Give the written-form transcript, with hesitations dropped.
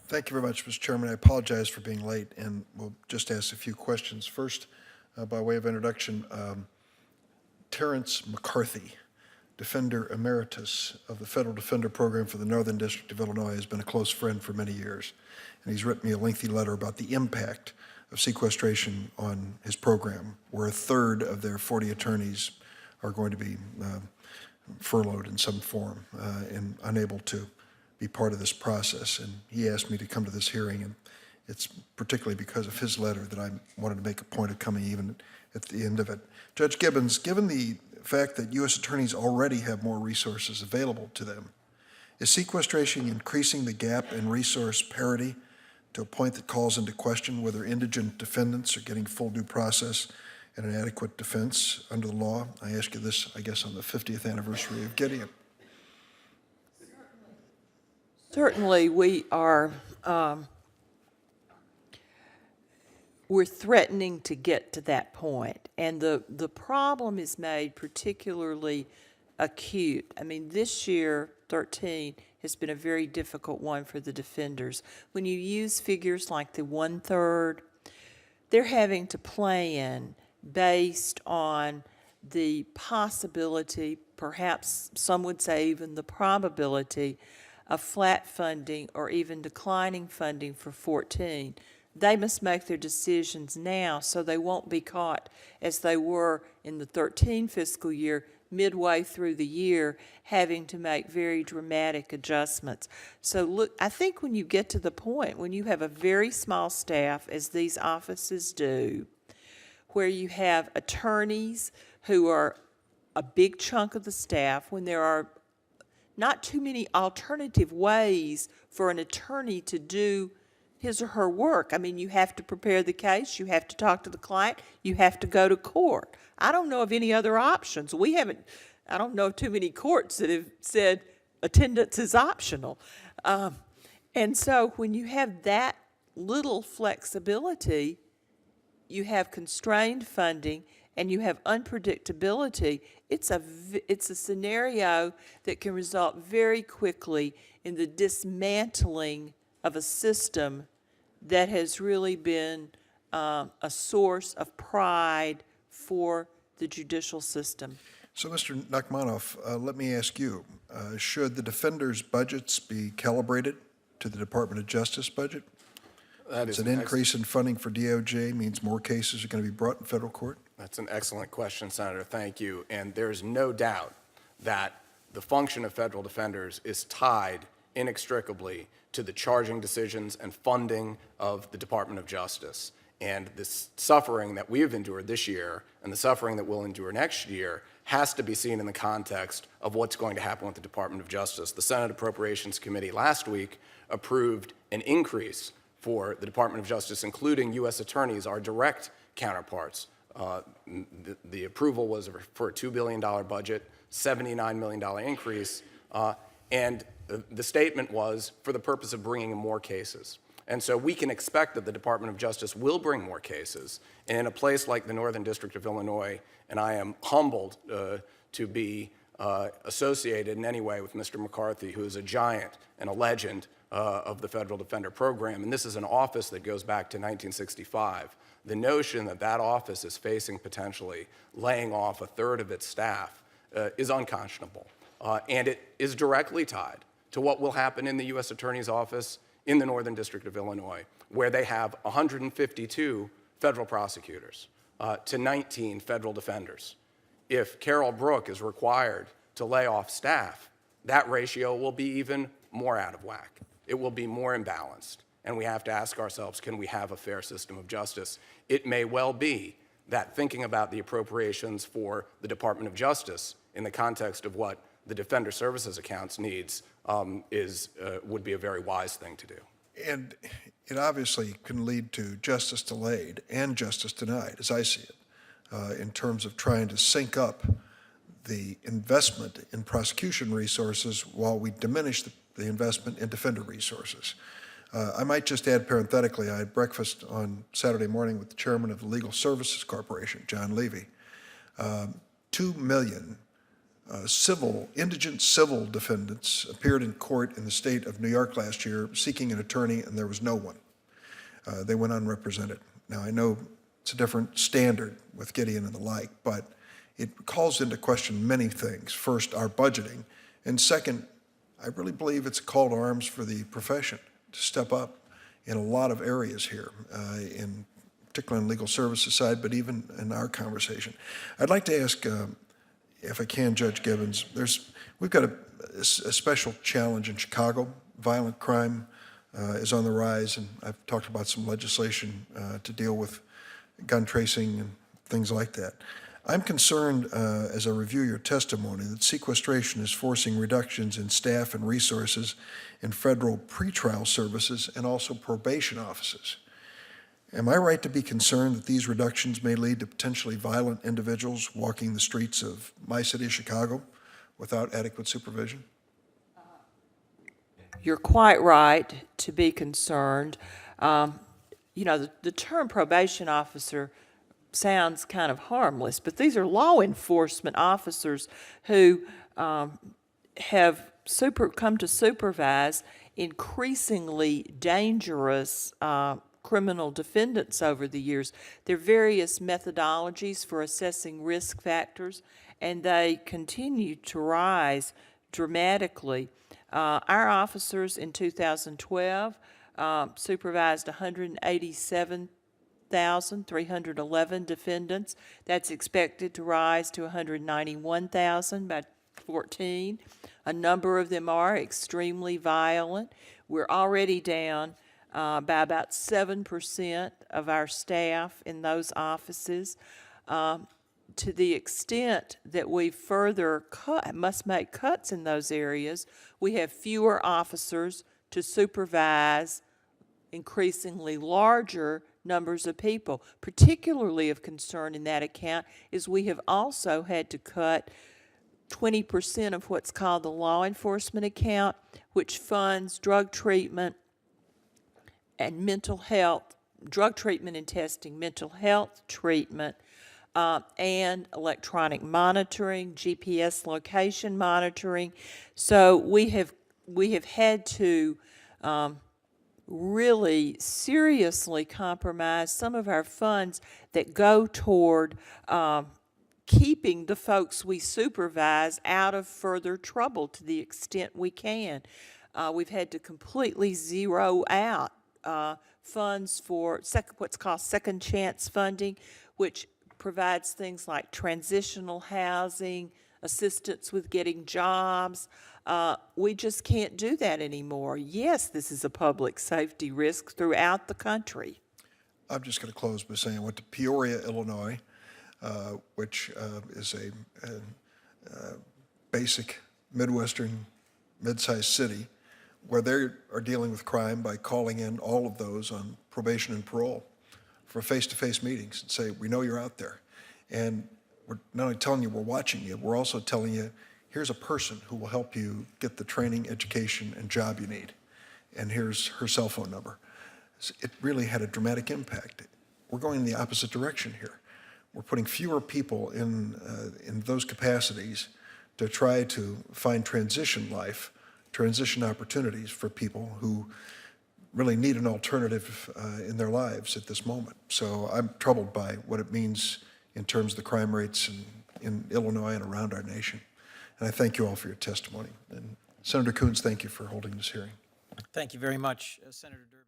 Thank you very much, Mr. Chairman. I apologize for being late, and we'll just ask a few questions. First, by way of introduction, Terrence McCarthy, Defender Emeritus of the Federal Defender Program for the Northern District of Illinois, has been a close friend for many years, and he's written me a lengthy letter about the impact of sequestration on his program, where a third of their 40 attorneys are going to be furloughed in some form and unable to be part of this process. And he asked me to come to this hearing, and it's particularly because of his letter that I wanted to make a point of coming even at the end of it. Judge Gibbons, given the fact that U.S. attorneys already have more resources available to them, is sequestration increasing the gap in resource parity to a point that calls into question whether indigent defendants are getting full due process and an adequate defense under the law? I ask you this, I guess, on the 50th anniversary of getting it. Certainly, we are we're threatening to get to that point, and the problem is made particularly acute. I mean, this year, 13, has been a very difficult one for the defenders. When you use figures like the 1/3, they're having to plan based on the possibility, perhaps some would say even the probability, of flat funding or even declining funding for 14. They must make their decisions now so they won't be caught as they were in the 13 fiscal year, midway through the year, having to make very dramatic adjustments. So look, I think when you get to the point when you have a very small staff, as these offices do, where you have attorneys who are a big chunk of the staff, when there are not too many alternative ways for an attorney to do his or her work. I mean, you have to prepare the case, you have to talk to the client, you have to go to court. I don't know of any other options. I don't know of too many courts that have said attendance is optional. And so when you have that little flexibility, you have constrained funding, and you have unpredictability, it's a scenario that can result very quickly in the dismantling of a system that has really been a source of pride for the judicial system. So, Mr. Nachmanoff, let me ask you, should the defenders' budgets be calibrated to the Department of Justice budget? That is an increase in funding for DOJ means more cases are going to be brought in federal court? That's an excellent question, Senator. Thank you. And there's no doubt that the function of federal defenders is tied inextricably to the charging decisions and funding of the Department of Justice. And this suffering that we have endured this year and the suffering that we'll endure next year has to be seen in the context of what's going to happen with the Department of Justice. The Senate Appropriations Committee last week approved an increase for the Department of Justice, including U.S. attorneys, our direct counterparts. The approval was for a $2 billion budget, $79 million increase, and the statement was for the purpose of bringing in more cases. And so we can expect that the Department of Justice will bring more cases. And in a place like the Northern District of Illinois, and I am humbled to be associated in any way with Mr. McCarthy, who is a giant and a legend of the Federal Defender Program, and this is an office that goes back to 1965. The notion that that office is facing potentially laying off a third of its staff is unconscionable. And it is directly tied to what will happen in the U.S. Attorney's Office in the Northern District of Illinois, where they have 152 federal prosecutors to 19 federal defenders. If Carol Brooke is required to lay off staff, that ratio will be even more out of whack. It will be more imbalanced. And we have to ask ourselves, can we have a fair system of justice? It may well be that thinking about the appropriations for the Department of Justice in the context of what the Defender Services Accounts needs would be a very wise thing to do. And it obviously can lead to justice delayed and justice denied, as I see it, in terms of trying to sync up the investment in prosecution resources while we diminish the investment in defender resources. I might just add parenthetically, I had breakfast on Saturday morning with the chairman of the Legal Services Corporation, John Levy. 2 million indigent civil defendants appeared in court in the state of New York last year seeking an attorney, and there was no one. They went unrepresented. Now, I know it's a different standard with Gideon and the like, but it calls into question many things. First, our budgeting, and second, I really believe it's a call to arms for the profession to step up in a lot of areas here, particularly on the legal services side, but even in our conversation. I'd like to ask, if I can, Judge Gibbons, we've got a special challenge in Chicago. Violent crime is on the rise, and I've talked about some legislation to deal with gun tracing and things like that. I'm concerned, as I review your testimony, that sequestration is forcing reductions in staff and resources in federal pretrial services and also probation offices. Am I right to be concerned that these reductions may lead to potentially violent individuals walking the streets of my city of Chicago without adequate supervision? You're quite right to be concerned. You know, the term probation officer sounds kind of harmless, but these are law enforcement officers who have come to supervise increasingly dangerous criminal defendants over the years. There are various methodologies for assessing risk factors, and they continue to rise dramatically. Our officers in 2012 supervised 187,311 defendants. That's expected to rise to 191,000 by 2014. A number of them are extremely violent. We're already down by about 7% of our staff in those offices. To the extent that we further must make cuts in those areas, we have fewer officers to supervise increasingly larger numbers of people. Particularly of concern in that account is we have also had to cut 20% of what's called the law enforcement account, which funds drug treatment and mental health, drug treatment and testing, mental health treatment, and electronic monitoring, GPS location monitoring. So we have had to really seriously compromise some of our funds that go toward keeping the folks we supervise out of further trouble to the extent we can. We've had to completely zero out funds for what's called second chance funding, which provides things like transitional housing, assistance with getting jobs. We just can't do that anymore. Yes, this is a public safety risk throughout the country. I'm just going to close by saying I went to Peoria, Illinois, which is a basic Midwestern mid-sized city where they are dealing with crime by calling in all of those on probation and parole for face-to-face meetings and say, we know you're out there. And we're not only telling you we're watching you, we're also telling you, here's a person who will help you get the training, education, and job you need. And here's her cell phone number. It really had a dramatic impact. We're going in the opposite direction here. We're putting fewer people in those capacities to try to find transition opportunities for people who really need an alternative in their lives at this moment. So I'm troubled by what it means in terms of the crime rates in Illinois and around our nation. And I thank you all for your testimony. And Senator Coons, thank you for holding this hearing. Thank you very much, Senator Durbin.